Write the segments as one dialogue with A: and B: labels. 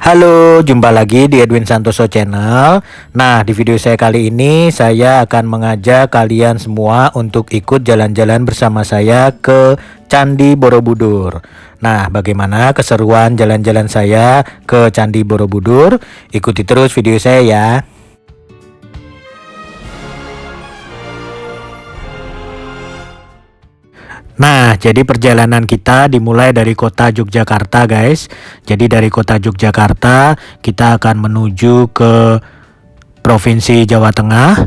A: Halo, jumpa lagi di Edwin Santoso Channel. Nah, di video saya kali ini saya akan mengajak kalian semua untuk ikut jalan-jalan bersama saya ke Candi Borobudur. Nah, bagaimana keseruan jalan-jalan saya ke Candi Borobudur? Ikuti terus video saya ya. Nah, jadi perjalanan kita dimulai dari kota Yogyakarta, guys. Jadi dari kota Yogyakarta kita akan menuju ke Provinsi Jawa Tengah.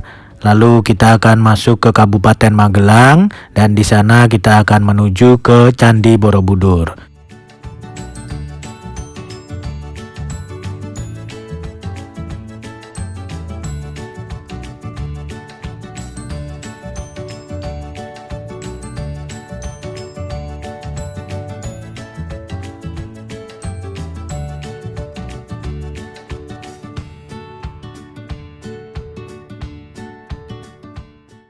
A: Lalu kita akan masuk ke Kabupaten Magelang dan di sana kita akan menuju ke Candi Borobudur.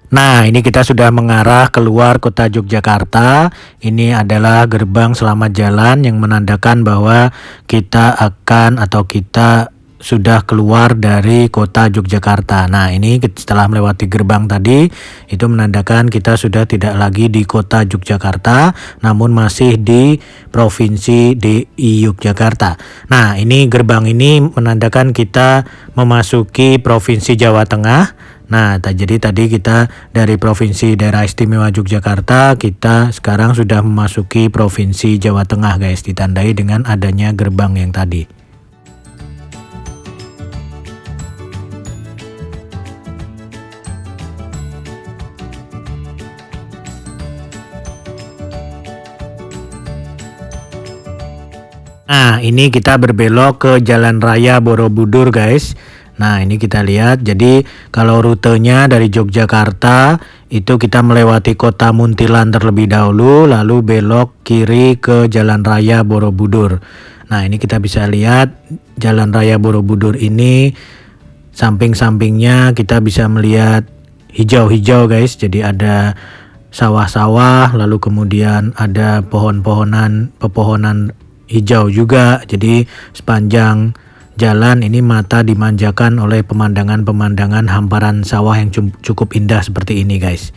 A: Nah, ini kita sudah mengarah keluar kota Yogyakarta. Ini adalah gerbang selamat jalan yang menandakan bahwa kita akan atau kita sudah keluar dari kota Yogyakarta. Nah, ini setelah melewati gerbang tadi, itu menandakan kita sudah tidak lagi di kota Yogyakarta, namun masih di Provinsi DI Yogyakarta. Nah, ini gerbang ini menandakan kita memasuki Provinsi Jawa Tengah. Nah, jadi tadi kita dari Provinsi Daerah Istimewa Yogyakarta, kita sekarang sudah memasuki Provinsi Jawa Tengah, guys, ditandai dengan adanya gerbang yang tadi. Nah, ini kita berbelok ke Jalan Raya Borobudur, guys. Nah, ini kita lihat. Jadi kalau rutenya dari Yogyakarta itu kita melewati kota Muntilan terlebih dahulu, lalu belok kiri ke Jalan Raya Borobudur. Nah, ini kita bisa lihat Jalan Raya Borobudur ini samping-sampingnya kita bisa melihat hijau-hijau, guys. Jadi ada sawah-sawah, lalu kemudian ada pepohonan hijau juga. Jadi sepanjang jalan ini mata dimanjakan oleh pemandangan-pemandangan hamparan sawah yang cukup indah seperti ini, guys.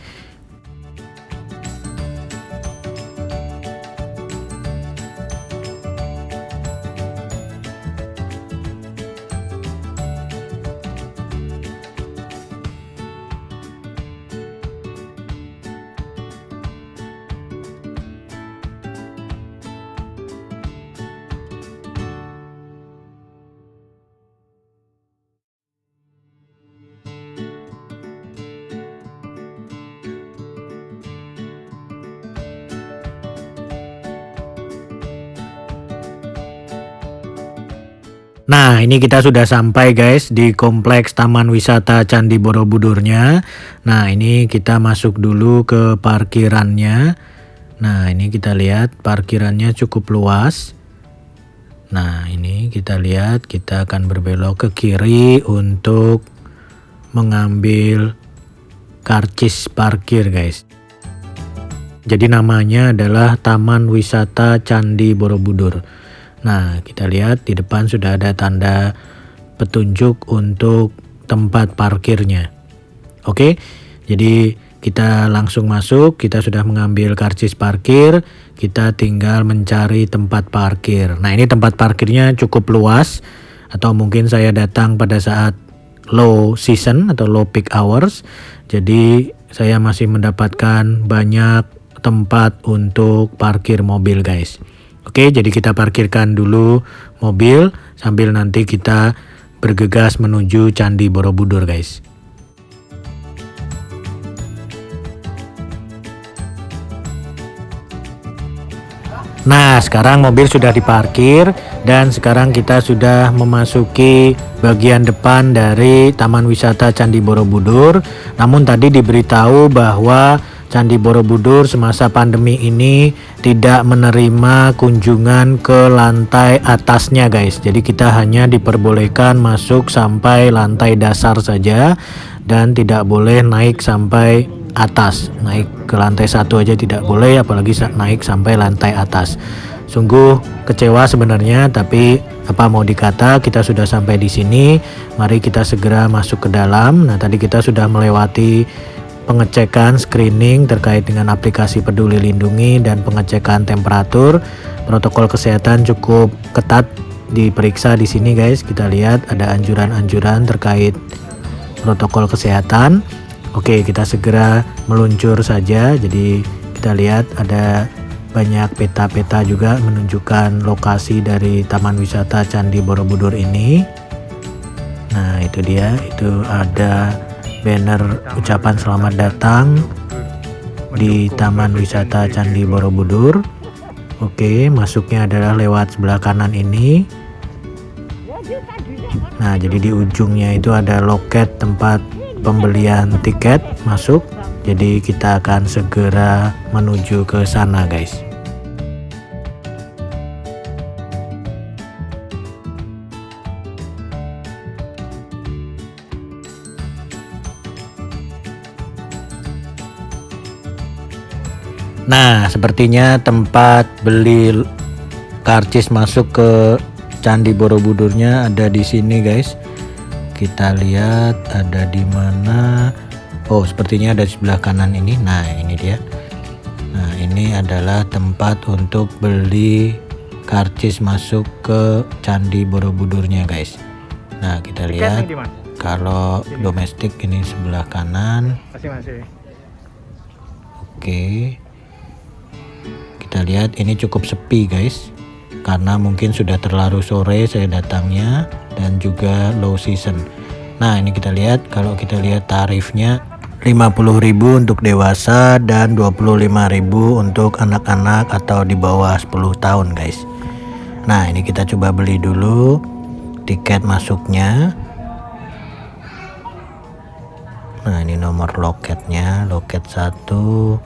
A: Nah, ini kita sudah sampai, guys, di kompleks Taman Wisata Candi Borobudurnya. Nah, ini kita masuk dulu ke parkirannya. Nah, ini kita lihat parkirannya cukup luas. Nah, ini kita lihat kita akan berbelok ke kiri untuk mengambil karcis parkir, guys. Jadi namanya adalah Taman Wisata Candi Borobudur. Nah, kita lihat di depan sudah ada tanda petunjuk untuk tempat parkirnya. Oke, jadi kita langsung masuk, kita sudah mengambil karcis parkir, kita tinggal mencari tempat parkir. Nah, ini tempat parkirnya cukup luas, atau mungkin saya datang pada saat low season atau low peak hours. Jadi saya masih mendapatkan banyak tempat untuk parkir mobil, guys. Oke, jadi kita parkirkan dulu mobil sambil nanti kita bergegas menuju Candi Borobudur, guys. Nah, sekarang mobil sudah diparkir dan sekarang kita sudah memasuki bagian depan dari Taman Wisata Candi Borobudur. Namun tadi diberitahu bahwa Candi Borobudur semasa pandemi ini tidak menerima kunjungan ke lantai atasnya, guys. Jadi kita hanya diperbolehkan masuk sampai lantai dasar saja dan tidak boleh naik sampai atas. Naik ke lantai 1 aja tidak boleh, apalagi naik sampai lantai atas. Sungguh kecewa sebenarnya, tapi apa mau dikata, kita sudah sampai di sini. Mari kita segera masuk ke dalam. Nah, tadi kita sudah melewati pengecekan screening terkait dengan aplikasi Peduli Lindungi dan pengecekan temperatur. Protokol kesehatan cukup ketat diperiksa di sini, guys. Kita lihat ada anjuran-anjuran terkait protokol kesehatan. Oke, kita segera meluncur saja. Jadi kita lihat ada banyak peta-peta juga menunjukkan lokasi dari Taman Wisata Candi Borobudur ini. Nah, itu dia, itu ada banner ucapan selamat datang di Taman Wisata Candi Borobudur. Oke, masuknya adalah lewat sebelah kanan ini. Nah, jadi di ujungnya itu ada loket tempat pembelian tiket masuk. Jadi kita akan segera menuju ke sana, guys. Nah, sepertinya tempat beli karcis masuk ke Candi Borobudurnya ada di sini, guys. Kita lihat ada di mana. Oh, sepertinya ada di sebelah kanan ini. Nah, ini dia. Nah, ini adalah tempat untuk beli karcis masuk ke Candi Borobudurnya, guys. Nah, kita lihat kalau domestik ini sebelah kanan.
B: Masih.
A: Oke. Kita lihat ini cukup sepi, guys. Karena mungkin sudah terlalu sore saya datangnya dan juga low season. Nah, ini kita lihat, kalau kita lihat tarifnya 50.000 untuk dewasa dan 25.000 untuk anak-anak atau di bawah 10 tahun, guys. Nah, ini kita coba beli dulu tiket masuknya. Nah, ini nomor loketnya, loket 1.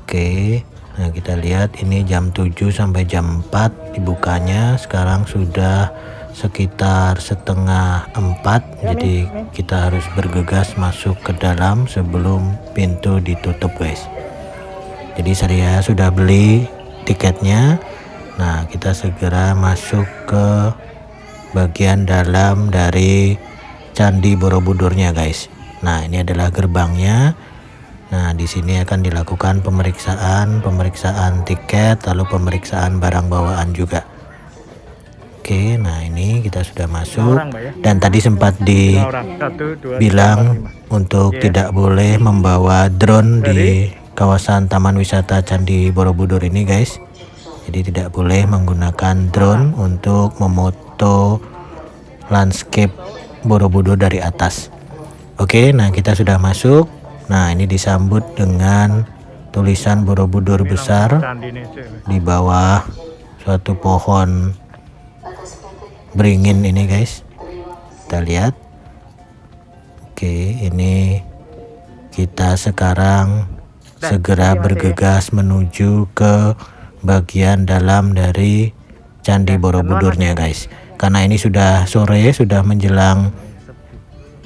A: Oke. Nah, kita lihat ini jam 7 sampai jam 4 dibukanya. Sekarang sudah sekitar setengah 4, jadi kita harus bergegas masuk ke dalam sebelum pintu ditutup, guys. Jadi saya sudah beli tiketnya. Nah, kita segera masuk ke bagian dalam dari Candi Borobudurnya, guys. Nah, ini adalah gerbangnya. Nah, di sini akan dilakukan pemeriksaan tiket, lalu pemeriksaan barang bawaan juga. Oke, nah ini kita sudah masuk. Dan tadi sempat dibilang untuk tidak boleh membawa drone di kawasan Taman Wisata Candi Borobudur ini, guys. Jadi tidak boleh menggunakan drone untuk memoto landscape Borobudur dari atas. Oke, nah kita sudah masuk. Nah, ini disambut dengan tulisan Borobudur besar di bawah suatu pohon beringin ini, guys. Kita lihat. Oke, ini kita sekarang segera bergegas menuju ke bagian dalam dari Candi Borobudurnya, guys. Karena ini sudah sore, sudah menjelang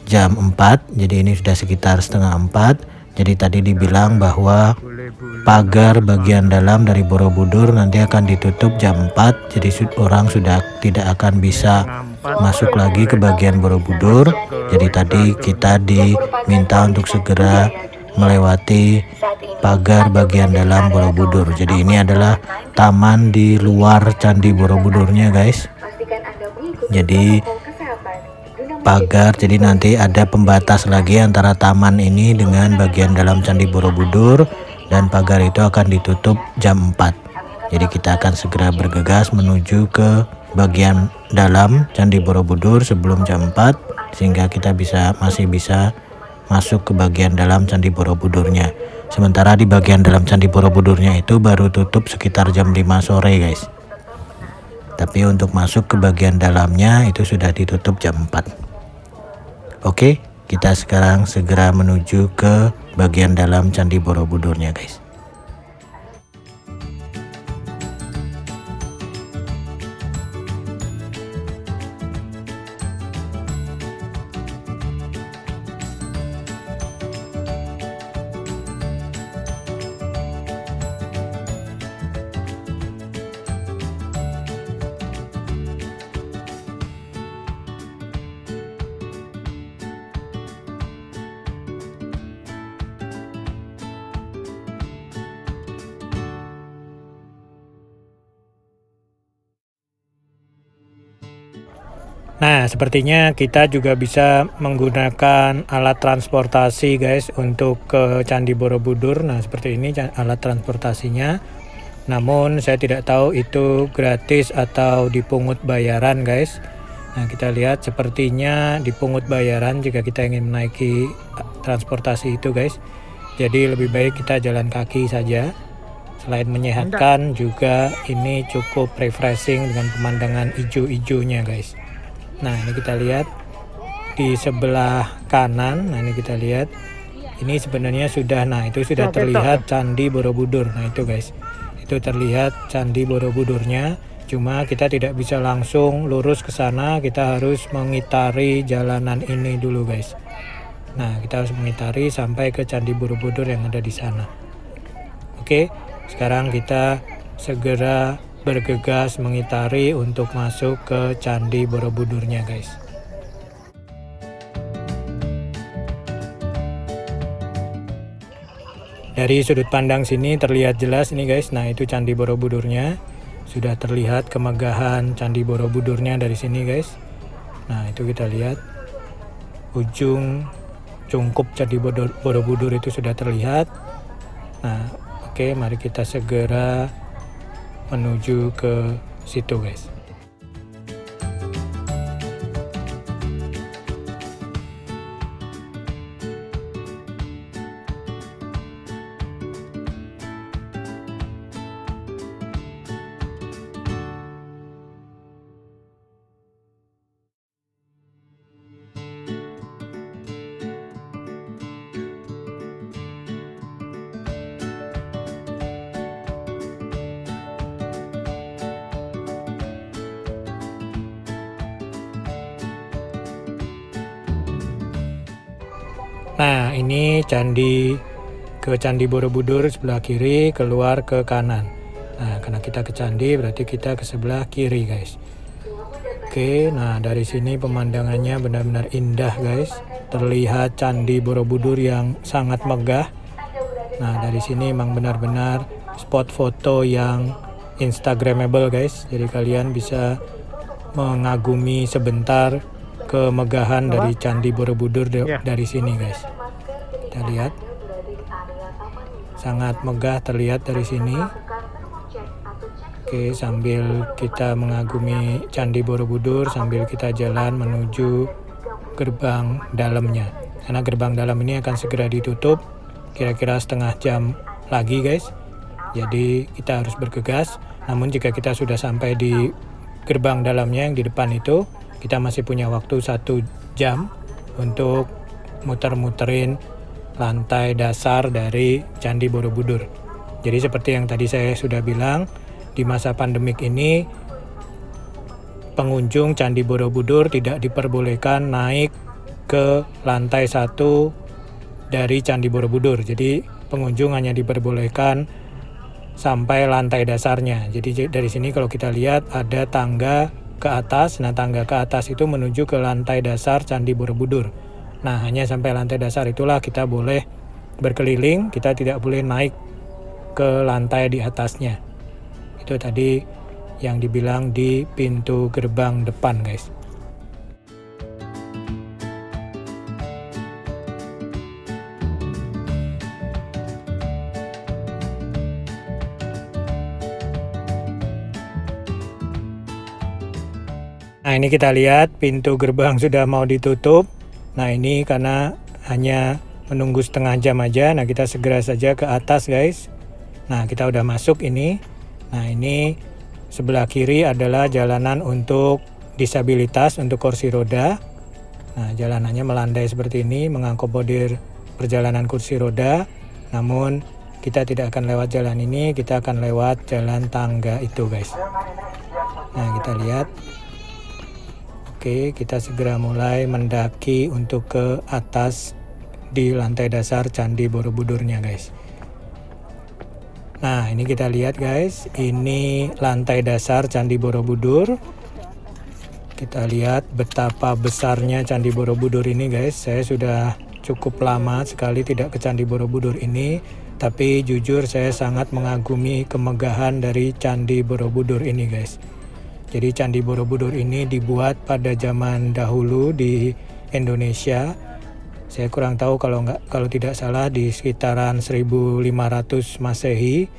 A: jam 4, jadi ini sudah sekitar setengah 4. Jadi tadi dibilang bahwa pagar bagian dalam dari Borobudur nanti akan ditutup jam 4, jadi orang sudah tidak akan bisa masuk lagi ke bagian Borobudur. Jadi tadi kita diminta untuk segera melewati pagar bagian dalam Borobudur. Jadi ini adalah taman di luar Candi Borobudurnya, guys. Jadi pagar, jadi nanti ada pembatas lagi antara taman ini dengan bagian dalam Candi Borobudur, dan pagar itu akan ditutup jam 4. Jadi kita akan segera bergegas menuju ke bagian dalam Candi Borobudur sebelum jam 4, sehingga kita masih bisa masuk ke bagian dalam Candi Borobudurnya. Sementara di bagian dalam Candi Borobudurnya itu baru tutup sekitar jam 5 sore, guys. Tapi untuk masuk ke bagian dalamnya itu sudah ditutup jam 4. Oke, kita sekarang segera menuju ke bagian dalam Candi Borobudurnya, guys. Nah, sepertinya kita juga bisa menggunakan alat transportasi guys untuk ke Candi Borobudur. Nah, seperti ini alat transportasinya. Namun saya tidak tahu itu gratis atau dipungut bayaran guys. Nah, kita lihat sepertinya dipungut bayaran jika kita ingin menaiki transportasi itu guys. Jadi lebih baik kita jalan kaki saja. Selain menyehatkan juga ini cukup refreshing dengan pemandangan hijau-hijaunya guys. Nah, ini kita lihat di sebelah kanan. Nah, ini kita lihat ini sebenarnya sudah, nah itu sudah terlihat Candi Borobudur. Nah, itu guys, itu terlihat Candi Borobudurnya. Cuma kita tidak bisa langsung lurus ke sana, kita harus mengitari jalanan ini dulu guys. Nah, kita harus mengitari sampai ke Candi Borobudur yang ada di sana. Oke, sekarang kita segera bergegas mengitari untuk masuk ke Candi Borobudurnya guys. Dari sudut pandang sini terlihat jelas ini guys. Nah, itu Candi Borobudurnya. Sudah terlihat kemegahan Candi Borobudurnya dari sini guys. Nah, itu kita lihat ujung cungkup Candi Borobudur itu sudah terlihat. Nah, oke, mari kita segera menuju ke situ guys. Nah, ini ke Candi Borobudur sebelah kiri, keluar ke kanan. Nah, karena kita ke candi berarti kita ke sebelah kiri guys. Oke, nah dari sini pemandangannya benar-benar indah guys. Terlihat Candi Borobudur yang sangat megah. Nah, dari sini memang benar-benar spot foto yang instagramable guys. Jadi kalian bisa mengagumi sebentar kemegahan dari Candi Borobudur dari sini guys. Kita lihat sangat megah terlihat dari sini. Oke, sambil kita mengagumi Candi Borobudur sambil kita jalan menuju gerbang dalamnya. Karena gerbang dalam ini akan segera ditutup kira-kira setengah jam lagi guys. Jadi kita harus bergegas. Namun jika kita sudah sampai di gerbang dalamnya yang di depan itu, kita masih punya waktu 1 jam untuk muter-muterin lantai dasar dari Candi Borobudur. Jadi seperti yang tadi saya sudah bilang, di masa pandemik ini pengunjung Candi Borobudur tidak diperbolehkan naik ke lantai 1 dari Candi Borobudur. Jadi pengunjung hanya diperbolehkan sampai lantai dasarnya. Jadi dari sini kalau kita lihat ada tangga ke atas. Nah, tangga ke atas itu menuju ke lantai dasar Candi Borobudur. Nah, hanya sampai lantai dasar itulah kita boleh berkeliling, kita tidak boleh naik ke lantai di atasnya. Itu tadi yang dibilang di pintu gerbang depan guys. Nah, ini kita lihat pintu gerbang sudah mau ditutup. Nah, ini karena hanya menunggu setengah jam aja. Nah, kita segera saja ke atas guys. Nah, kita udah masuk ini. Nah, ini sebelah kiri adalah jalanan untuk disabilitas, untuk kursi roda. Nah, jalanannya melandai seperti ini, mengakomodir perjalanan kursi roda. Namun, kita tidak akan lewat jalan ini, kita akan lewat jalan tangga itu guys. Nah, kita lihat. Oke, kita segera mulai mendaki untuk ke atas di lantai dasar Candi Borobudurnya guys. Nah, ini kita lihat guys, ini lantai dasar Candi Borobudur. Kita lihat betapa besarnya Candi Borobudur ini guys. Saya sudah cukup lama sekali tidak ke Candi Borobudur ini, tapi jujur saya sangat mengagumi kemegahan dari Candi Borobudur ini guys. Jadi Candi Borobudur ini dibuat pada zaman dahulu di Indonesia. Saya kurang tahu kalau tidak salah di sekitaran 1500 Masehi.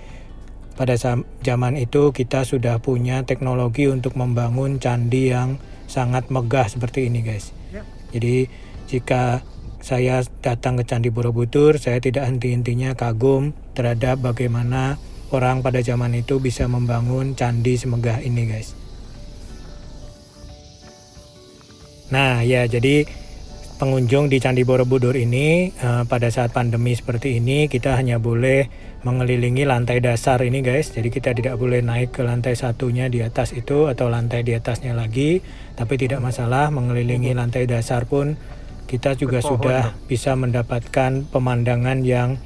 A: Pada zaman itu kita sudah punya teknologi untuk membangun candi yang sangat megah seperti ini, guys. Jadi jika saya datang ke Candi Borobudur, saya tidak henti-hentinya kagum terhadap bagaimana orang pada zaman itu bisa membangun candi semegah ini, guys. Nah ya, jadi pengunjung di Candi Borobudur ini pada saat pandemi seperti ini kita hanya boleh mengelilingi lantai dasar ini, guys. Jadi kita tidak boleh naik ke lantai satunya di atas itu atau lantai di atasnya lagi. Tapi tidak masalah, mengelilingi lantai dasar pun kita juga sudah bisa mendapatkan pemandangan yang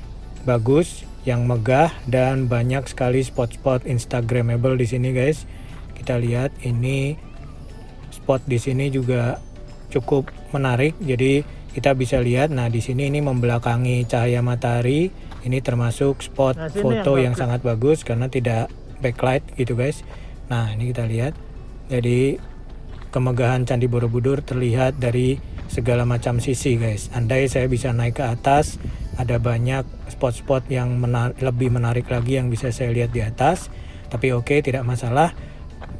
A: bagus, yang megah, dan banyak sekali spot-spot instagramable di sini, guys. Kita lihat ini spot di sini juga cukup menarik. Jadi kita bisa lihat, nah di sini ini membelakangi cahaya matahari. Ini termasuk spot foto yang sangat bagus karena tidak backlight gitu, guys. Nah ini kita lihat, jadi kemegahan Candi Borobudur terlihat dari segala macam sisi, guys. Andai saya bisa naik ke atas, ada banyak spot-spot yang lebih menarik lagi yang bisa saya lihat di atas. Tapi oke, tidak masalah.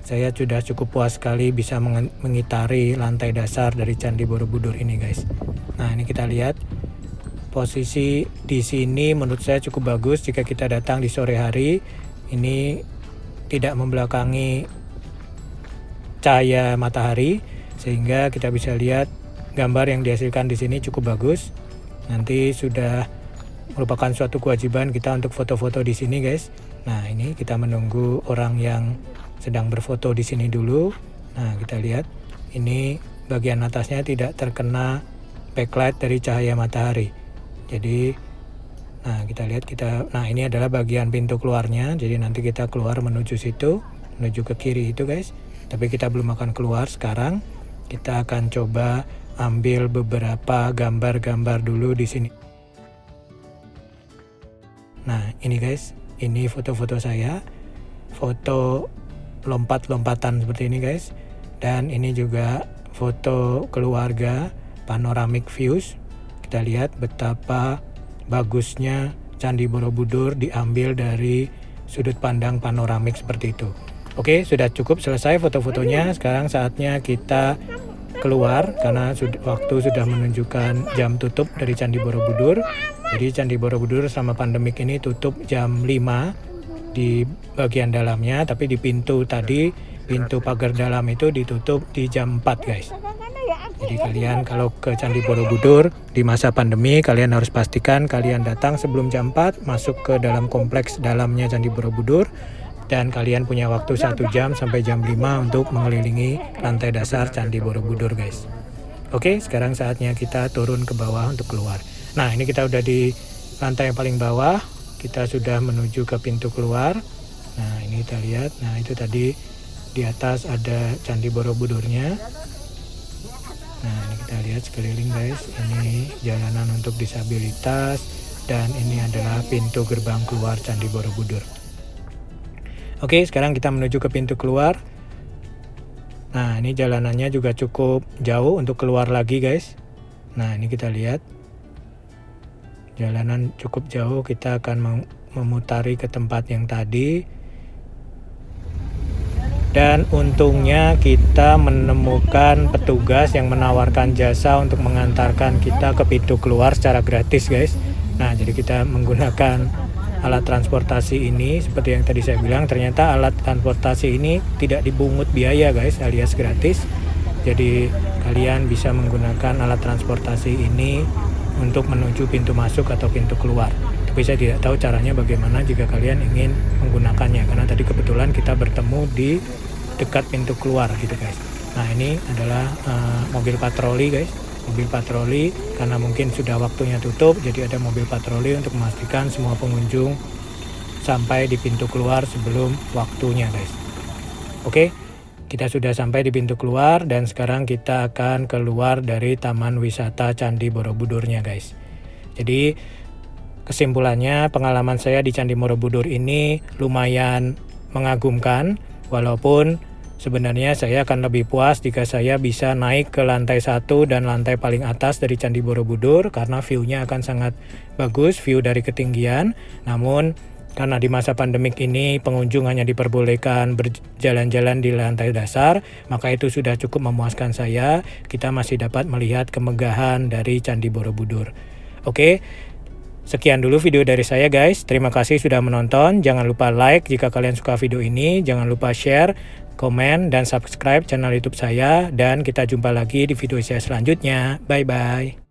A: Saya sudah cukup puas sekali bisa mengitari lantai dasar dari Candi Borobudur ini, guys. Nah ini kita lihat posisi di sini menurut saya cukup bagus jika kita datang di sore hari. Ini tidak membelakangi cahaya matahari sehingga kita bisa lihat gambar yang dihasilkan di sini cukup bagus. Nanti sudah merupakan suatu kewajiban kita untuk foto-foto di sini, guys. Nah ini kita menunggu orang yang sedang berfoto di sini dulu. Nah kita lihat ini bagian atasnya tidak terkena backlight dari cahaya matahari. Jadi nah kita lihat nah ini adalah bagian pintu keluarnya. Jadi nanti kita keluar menuju situ, menuju ke kiri itu, guys. Tapi kita belum akan keluar sekarang. Kita akan coba ambil beberapa gambar-gambar dulu di sini. Nah ini, guys, ini foto-foto saya, foto lompat-lompatan seperti ini, guys. Dan ini juga foto keluarga panoramic views. Kita lihat betapa bagusnya Candi Borobudur diambil dari sudut pandang panoramik seperti itu. Oke, sudah cukup selesai foto-fotonya. Sekarang saatnya kita keluar karena waktu sudah menunjukkan jam tutup dari Candi Borobudur. Jadi Candi Borobudur selama pandemik ini tutup jam 5 di bagian dalamnya, tapi di pintu pagar dalam itu ditutup di jam 4, guys. Jadi kalian kalau ke Candi Borobudur di masa pandemi, kalian harus pastikan kalian datang sebelum jam 4, masuk ke dalam kompleks dalamnya Candi Borobudur, dan kalian punya waktu 1 jam sampai jam 5 untuk mengelilingi lantai dasar Candi Borobudur, guys. Oke, sekarang saatnya kita turun ke bawah untuk keluar. Nah ini kita udah di lantai yang paling bawah. Kita sudah menuju ke pintu keluar. Nah ini kita lihat, nah itu tadi di atas ada Candi Borobudurnya. Nah ini kita lihat sekeliling, guys. Ini jalanan untuk disabilitas dan ini adalah pintu gerbang keluar Candi Borobudur. Oke, sekarang kita menuju ke pintu keluar. Nah ini jalanannya juga cukup jauh untuk keluar lagi, guys. Nah ini kita lihat jalanan cukup jauh. Kita akan memutari ke tempat yang tadi. Dan untungnya kita menemukan petugas yang menawarkan jasa untuk mengantarkan kita ke pintu keluar secara gratis, guys. Nah jadi kita menggunakan alat transportasi ini. Seperti yang tadi saya bilang, ternyata alat transportasi ini tidak dibungut biaya, guys, alias gratis. Jadi kalian bisa menggunakan alat transportasi ini untuk menuju pintu masuk atau pintu keluar. Tapi saya tidak tahu caranya bagaimana jika kalian ingin menggunakannya, karena tadi kebetulan kita bertemu di dekat pintu keluar gitu, guys. Nah ini adalah mobil patroli, guys. Mobil patroli karena mungkin sudah waktunya tutup, jadi ada mobil patroli untuk memastikan semua pengunjung sampai di pintu keluar sebelum waktunya, guys. Oke, kita sudah sampai di pintu keluar dan sekarang kita akan keluar dari Taman Wisata Candi Borobudurnya, guys. Jadi kesimpulannya, pengalaman saya di Candi Borobudur ini lumayan mengagumkan, walaupun Sebenarnya saya akan lebih puas jika saya bisa naik ke lantai 1 dan lantai paling atas dari Candi Borobudur karena view-nya akan sangat bagus, view dari ketinggian. Namun karena di masa pandemik ini pengunjung hanya diperbolehkan berjalan-jalan di lantai dasar, maka itu sudah cukup memuaskan saya. Kita masih dapat melihat kemegahan dari Candi Borobudur. Oke, sekian dulu video dari saya guys. Terima kasih sudah menonton. Jangan lupa like jika kalian suka video ini. Jangan lupa share, komen, dan subscribe channel YouTube saya. Dan kita jumpa lagi di video saya selanjutnya. Bye-bye.